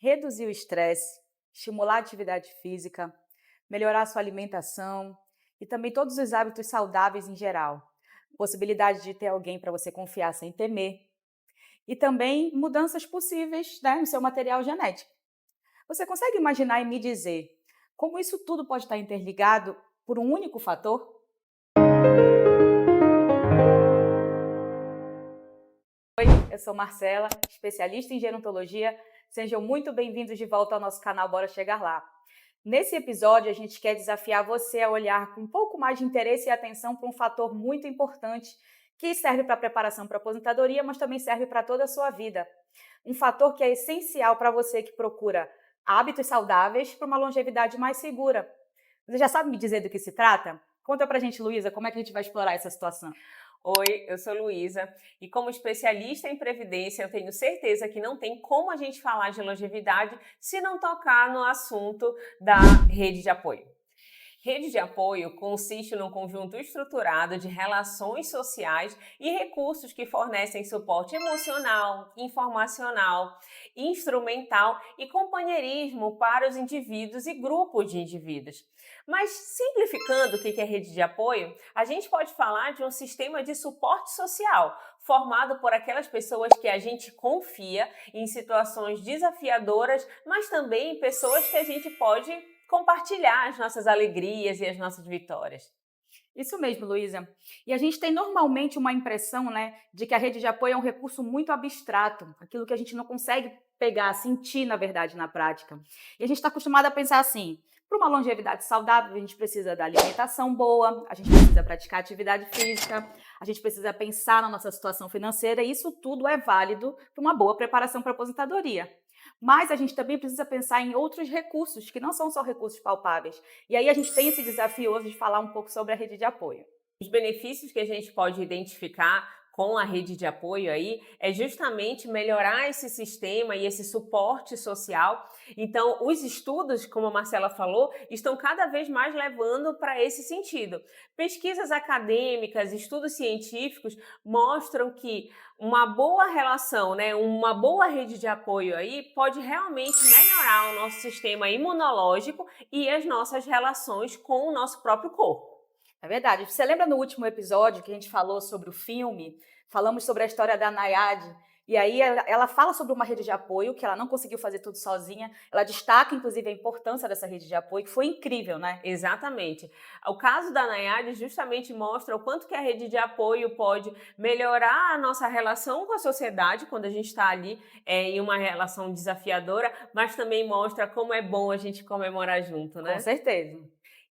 reduzir o estresse, estimular a atividade física, melhorar a sua alimentação e também todos os hábitos saudáveis em geral. Possibilidade de ter alguém para você confiar sem temer. E também mudanças possíveis, né, no seu material genético. Você consegue imaginar e me dizer como isso tudo pode estar interligado por um único fator? Eu sou Marcela, especialista em gerontologia. Sejam muito bem-vindos de volta ao nosso canal Bora Chegar Lá. Nesse episódio, a gente quer desafiar você a olhar com um pouco mais de interesse e atenção para um fator muito importante que serve para a preparação para a aposentadoria, mas também serve para toda a sua vida. Um fator que é essencial para você que procura hábitos saudáveis para uma longevidade mais segura. Você já sabe me dizer do que se trata? Conta pra gente, Luísa, como é que a gente vai explorar essa situação? Oi, eu sou Luísa e como especialista em previdência eu tenho certeza que não tem como a gente falar de longevidade se não tocar no assunto da rede de apoio. Rede de apoio consiste num conjunto estruturado de relações sociais e recursos que fornecem suporte emocional, informacional, instrumental e companheirismo para os indivíduos e grupos de indivíduos. Mas, simplificando o que é rede de apoio, a gente pode falar de um sistema de suporte social, formado por aquelas pessoas que a gente confia em situações desafiadoras, mas também pessoas que a gente pode compartilhar as nossas alegrias e as nossas vitórias. Isso mesmo, Luísa. E a gente tem normalmente uma impressão, né, de que a rede de apoio é um recurso muito abstrato, aquilo que a gente não consegue pegar, sentir, na verdade, na prática. E a gente está acostumado a pensar assim: para uma longevidade saudável, a gente precisa da alimentação boa, a gente precisa praticar atividade física, a gente precisa pensar na nossa situação financeira, e isso tudo é válido para uma boa preparação para a aposentadoria. Mas a gente também precisa pensar em outros recursos, que não são só recursos palpáveis. E aí a gente tem esse desafio hoje de falar um pouco sobre a rede de apoio. Os benefícios que a gente pode identificar com a rede de apoio aí é justamente melhorar esse sistema e esse suporte social. Então, os estudos, como a Marcela falou, estão cada vez mais levando para esse sentido. Pesquisas acadêmicas, estudos científicos mostram que uma boa relação, né, uma boa rede de apoio aí pode realmente melhorar o nosso sistema imunológico e as nossas relações com o nosso próprio corpo. É verdade. Você lembra no último episódio que a gente falou sobre o filme? Falamos sobre a história da Nayade. E aí ela fala sobre uma rede de apoio, que ela não conseguiu fazer tudo sozinha. Ela destaca, inclusive, a importância dessa rede de apoio, que foi incrível, né? Exatamente. O caso da Nayade justamente mostra o quanto que a rede de apoio pode melhorar a nossa relação com a sociedade quando a gente está ali em uma relação desafiadora, mas também mostra como é bom a gente comemorar junto, Com né? certeza.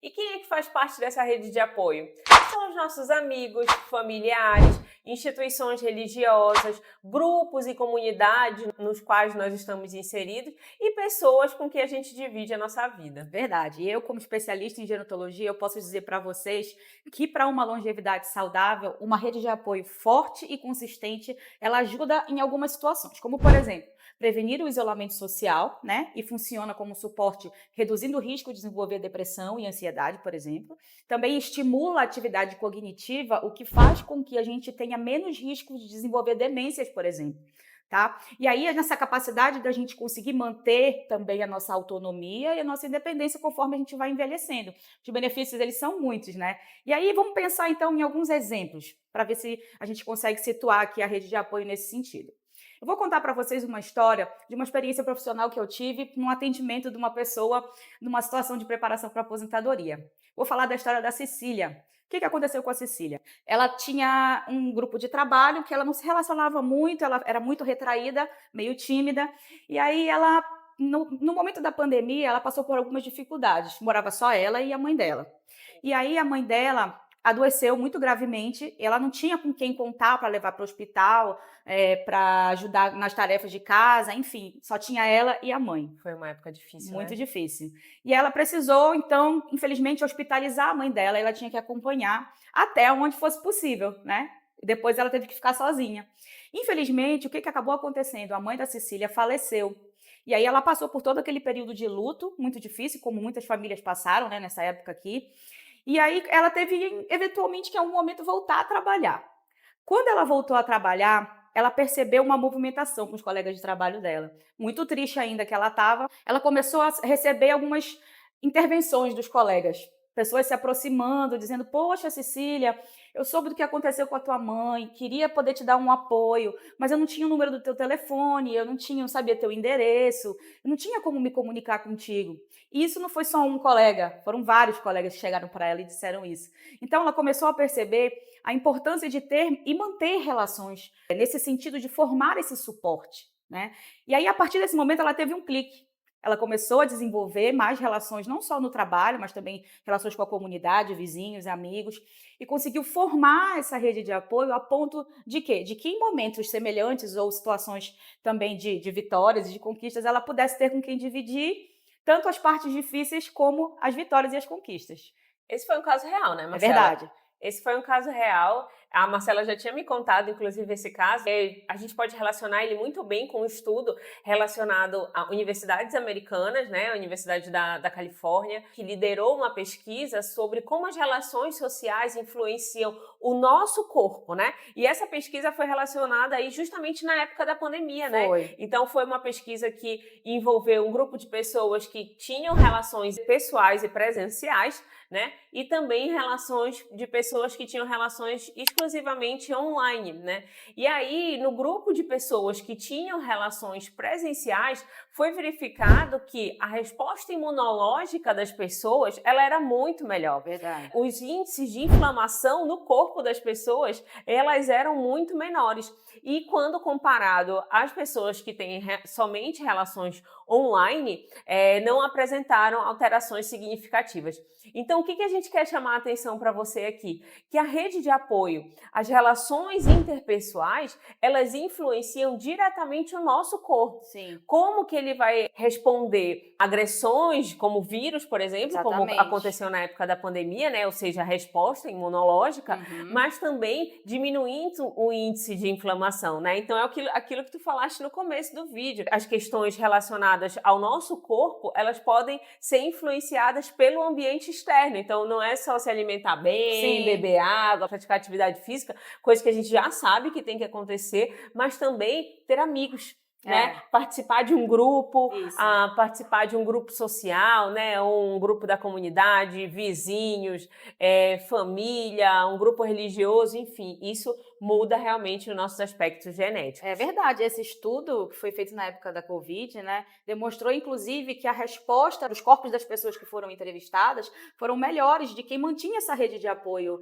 E quem é que faz parte dessa rede de apoio? São os nossos amigos, familiares, instituições religiosas, grupos e comunidades nos quais nós estamos inseridos e pessoas com quem a gente divide a nossa vida. Verdade. E eu, como especialista em gerontologia, eu posso dizer para vocês que para uma longevidade saudável, uma rede de apoio forte e consistente, ela ajuda em algumas situações, como por exemplo, prevenir o isolamento social, né? E funciona como suporte, reduzindo o risco de desenvolver depressão e ansiedade, por exemplo. Também estimula a atividade cognitiva, o que faz com que a gente tenha menos risco de desenvolver demências, por exemplo. Tá? E aí, nessa capacidade da gente conseguir manter também a nossa autonomia e a nossa independência conforme a gente vai envelhecendo. Os benefícios, eles são muitos, né? E aí, vamos pensar, então, em alguns exemplos, para ver se a gente consegue situar aqui a rede de apoio nesse sentido. Eu vou contar para vocês uma história de uma experiência profissional que eu tive no atendimento de uma pessoa numa situação de preparação para aposentadoria. Vou falar da história da Cecília. O que aconteceu com a Cecília? Ela tinha um grupo de trabalho que ela não se relacionava muito, ela era muito retraída, meio tímida, e aí ela, no momento da pandemia, ela passou por algumas dificuldades. Morava só ela e a mãe dela. E aí a mãe dela adoeceu muito gravemente, ela não tinha com quem contar para levar para o hospital, para ajudar nas tarefas de casa, enfim, só tinha ela e a mãe. Foi uma época difícil, Muito né? difícil. E ela precisou, então, infelizmente, hospitalizar a mãe dela. Ela tinha que acompanhar até onde fosse possível, né? E depois ela teve que ficar sozinha. Infelizmente, o que acabou acontecendo? A mãe da Cecília faleceu. E aí ela passou por todo aquele período de luto, muito difícil, como muitas famílias passaram, né, nessa época aqui. E aí ela teve, eventualmente, que em algum momento voltar a trabalhar. Quando ela voltou a trabalhar, ela percebeu uma movimentação com os colegas de trabalho dela. Muito triste ainda que ela estava, ela começou a receber algumas intervenções dos colegas, pessoas se aproximando, dizendo: poxa, Cecília, eu soube do que aconteceu com a tua mãe, queria poder te dar um apoio, mas eu não tinha o número do teu telefone, não sabia teu endereço, eu não tinha como me comunicar contigo. E isso não foi só um colega, foram vários colegas que chegaram para ela e disseram isso. Então ela começou a perceber a importância de ter e manter relações, nesse sentido de formar esse suporte, né? E aí, a partir desse momento, ela teve um clique. Ela começou a desenvolver mais relações, não só no trabalho, mas também relações com a comunidade, vizinhos, amigos, e conseguiu formar essa rede de apoio a ponto de quê? De que em momentos semelhantes ou situações também de vitórias e de conquistas, ela pudesse ter com quem dividir tanto as partes difíceis como as vitórias e as conquistas. Esse foi um caso real, né, É Marcela? verdade. Esse foi um caso real. A Marcela já tinha me contado, inclusive, esse caso. A gente pode relacionar ele muito bem com um estudo relacionado a universidades americanas, né? A Universidade da Califórnia, que liderou uma pesquisa sobre como as relações sociais influenciam o nosso corpo, né? E essa pesquisa foi relacionada aí justamente na época da pandemia, né? Foi. Então, foi uma pesquisa que envolveu um grupo de pessoas que tinham relações pessoais e presenciais, né? E também relações de pessoas que tinham relações exclusivamente online, né? E aí, no grupo de pessoas que tinham relações presenciais, foi verificado que a resposta imunológica das pessoas, ela era muito melhor. Verdade. Os índices de inflamação no corpo das pessoas, elas eram muito menores. E quando comparado às pessoas que têm somente relações online, não apresentaram alterações significativas. Então, o que a gente quer chamar a atenção para você aqui? Que a rede de apoio, as relações interpessoais, elas influenciam diretamente o nosso corpo. Sim. Como que ele vai responder agressões, como vírus, por exemplo, Exatamente. como aconteceu na época da pandemia, né? Ou seja, a resposta imunológica, mas também diminuindo o índice de inflamação, né? Então, é aquilo que tu falaste no começo do vídeo. As questões relacionadas ao nosso corpo, elas podem ser influenciadas pelo ambiente externo. Então, não é só se alimentar bem, Sim. beber água, praticar atividade física, coisa que a gente já sabe que tem que acontecer, mas também ter amigos. Né? Participar de um grupo, participar de um grupo social, né? Ou um grupo da comunidade, vizinhos, família, um grupo religioso, enfim, isso muda realmente os nossos aspectos genéticos. É verdade, esse estudo que foi feito na época da Covid, né, demonstrou inclusive que a resposta dos corpos das pessoas que foram entrevistadas foram melhores de quem mantinha essa rede de apoio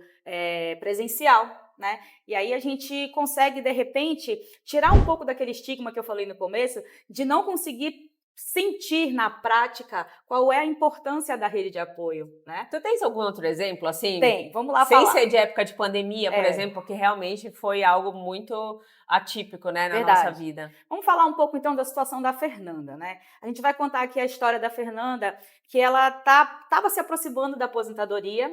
presencial, né? E aí a gente consegue, de repente, tirar um pouco daquele estigma que eu falei no começo, de não conseguir sentir na prática qual é a importância da rede de apoio, né? Tu tens algum outro exemplo, assim? Tem, vamos lá Sem falar. ser de época de pandemia, por exemplo, porque realmente foi algo muito atípico, né, na nossa vida. Vamos falar um pouco, então, da situação da Fernanda, né? A gente vai contar aqui a história da Fernanda, que ela estava se aproximando da aposentadoria,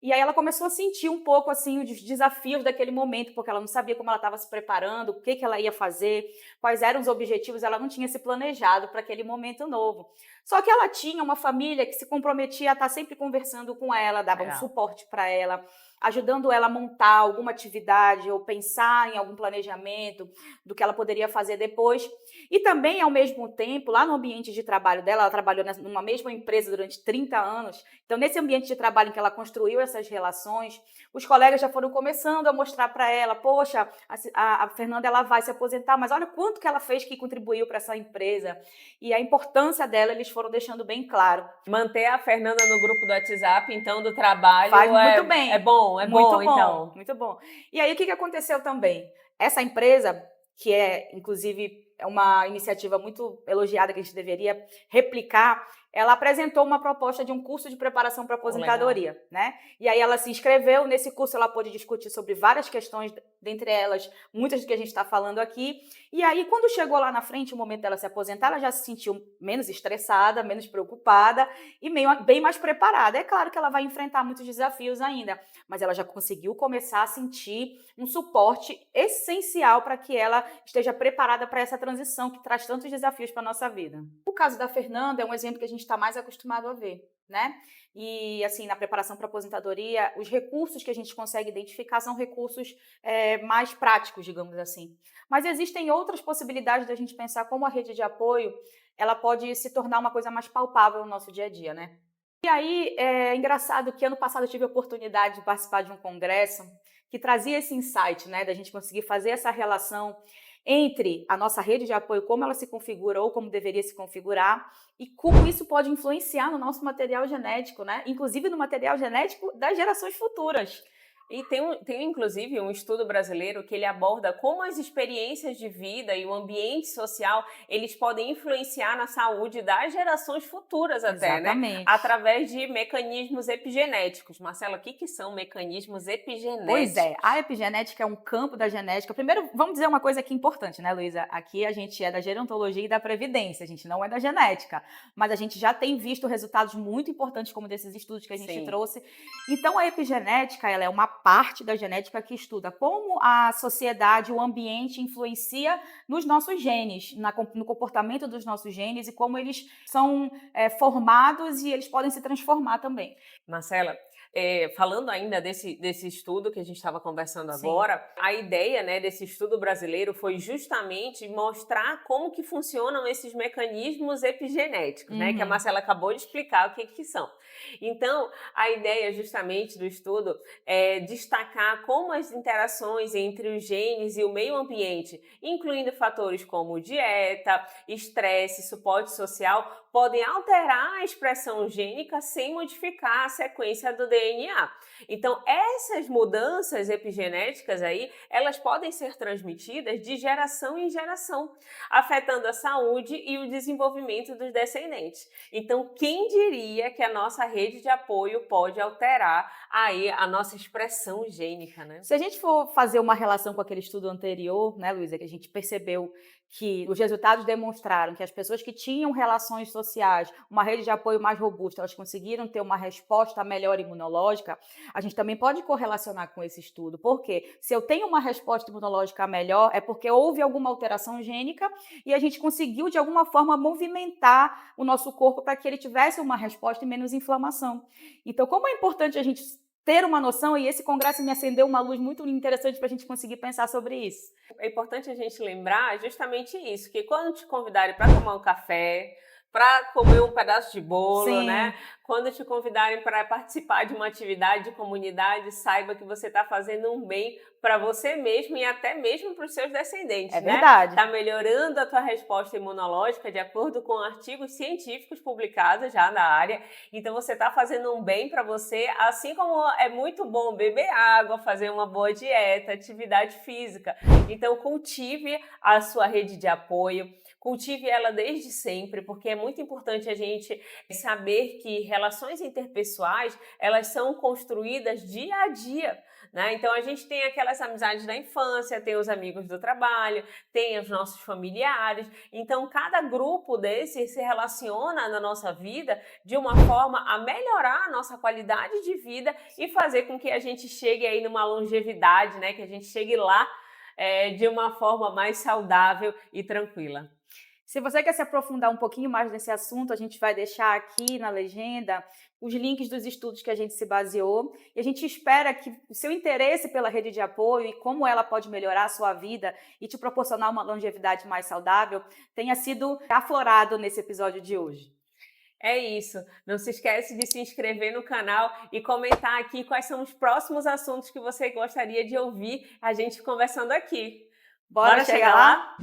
e aí ela começou a sentir um pouco, assim, os desafios daquele momento, porque ela não sabia como ela estava se preparando, o que ela ia fazer, quais eram os objetivos, ela não tinha se planejado para aquele momento novo. Só que ela tinha uma família que se comprometia a estar sempre conversando com ela, dava um suporte para ela, ajudando ela a montar alguma atividade ou pensar em algum planejamento do que ela poderia fazer depois. E também, ao mesmo tempo, lá no ambiente de trabalho dela, ela trabalhou numa mesma empresa durante 30 anos, então nesse ambiente de trabalho em que ela construiu essas relações, os colegas já foram começando a mostrar para ela, poxa, a Fernanda ela vai se aposentar, mas olha quanto que ela fez que contribuiu para essa empresa. E a importância dela, eles foram deixando bem claro. Manter a Fernanda no grupo do WhatsApp, então, do trabalho, faz muito bem. É bom, então. Muito bom. E aí, o que aconteceu também? Essa empresa, que inclusive, é uma iniciativa muito elogiada que a gente deveria replicar, ela apresentou uma proposta de um curso de preparação para aposentadoria, né? E aí ela se inscreveu, nesse curso ela pôde discutir sobre várias questões, dentre elas, muitas do que a gente está falando aqui. E aí, quando chegou lá na frente, o momento dela se aposentar, ela já se sentiu menos estressada, menos preocupada e bem mais preparada. É claro que ela vai enfrentar muitos desafios ainda, mas ela já conseguiu começar a sentir um suporte essencial para que ela esteja preparada para essa transição que traz tantos desafios para a nossa vida. O caso da Fernanda é um exemplo que a gente está mais acostumado a ver, né? E, assim, na preparação para a aposentadoria, os recursos que a gente consegue identificar são recursos mais práticos, digamos assim. Mas existem outras possibilidades da gente pensar como a rede de apoio, ela pode se tornar uma coisa mais palpável no nosso dia a dia, né? E aí, é engraçado que ano passado eu tive a oportunidade de participar de um congresso que trazia esse insight, né, da gente conseguir fazer essa relação entre a nossa rede de apoio, como ela se configura ou como deveria se configurar, e como isso pode influenciar no nosso material genético, né? Inclusive no material genético das gerações futuras. E tem inclusive um estudo brasileiro que ele aborda como as experiências de vida e o ambiente social, eles podem influenciar na saúde das gerações futuras até, Exatamente. né? Através de mecanismos epigenéticos. Marcela, o que são mecanismos epigenéticos? Pois é, a epigenética é um campo da genética. Primeiro, vamos dizer uma coisa aqui importante, né, Luísa? Aqui a gente é da gerontologia e da previdência, a gente não é da genética, mas a gente já tem visto resultados muito importantes como desses estudos que a gente trouxe. Então, a epigenética, ela é uma parte da genética que estuda como a sociedade, o ambiente influencia nos nossos genes, no comportamento dos nossos genes e como eles são formados e eles podem se transformar também. Marcela, falando ainda desse estudo que a gente estava conversando agora, a ideia, né, desse estudo brasileiro foi justamente mostrar como que funcionam esses mecanismos epigenéticos, né, que a Marcela acabou de explicar o que são. Então, a ideia justamente do estudo é destacar como as interações entre os genes e o meio ambiente, incluindo fatores como dieta, estresse, suporte social, podem alterar a expressão gênica sem modificar a sequência do DNA. Então, essas mudanças epigenéticas aí, elas podem ser transmitidas de geração em geração, afetando a saúde e o desenvolvimento dos descendentes. Então, quem diria que a nossa rede de apoio pode alterar aí a nossa expressão gênica, né? Se a gente for fazer uma relação com aquele estudo anterior, né, Luísa, que a gente percebeu que os resultados demonstraram que as pessoas que tinham relações sociais, uma rede de apoio mais robusta, elas conseguiram ter uma resposta melhor imunológica, a gente também pode correlacionar com esse estudo. Por quê? Se eu tenho uma resposta imunológica melhor, é porque houve alguma alteração gênica e a gente conseguiu, de alguma forma, movimentar o nosso corpo para que ele tivesse uma resposta e menos inflamação. Então, como é importante a gente ter uma noção, e esse congresso me acendeu uma luz muito interessante para a gente conseguir pensar sobre isso. É importante a gente lembrar justamente isso, que quando te convidarem para tomar um café, para comer um pedaço de bolo, né? Quando te convidarem para participar de uma atividade de comunidade, saiba que você está fazendo um bem para você mesmo e até mesmo para os seus descendentes, né? É verdade. Está melhorando a tua resposta imunológica de acordo com artigos científicos publicados já na área. Então você está fazendo um bem para você, assim como é muito bom beber água, fazer uma boa dieta, atividade física. Então cultive a sua rede de apoio. Cultive ela desde sempre, porque é muito importante a gente saber que relações interpessoais, elas são construídas dia a dia, né? Então a gente tem aquelas amizades da infância, tem os amigos do trabalho, tem os nossos familiares. Então cada grupo desse se relaciona na nossa vida de uma forma a melhorar a nossa qualidade de vida e fazer com que a gente chegue aí numa longevidade, né? Que a gente chegue lá de uma forma mais saudável e tranquila. Se você quer se aprofundar um pouquinho mais nesse assunto, a gente vai deixar aqui na legenda os links dos estudos que a gente se baseou e a gente espera que o seu interesse pela rede de apoio e como ela pode melhorar a sua vida e te proporcionar uma longevidade mais saudável tenha sido aflorado nesse episódio de hoje. É isso. Não se esquece de se inscrever no canal e comentar aqui quais são os próximos assuntos que você gostaria de ouvir a gente conversando aqui. Bora chegar lá?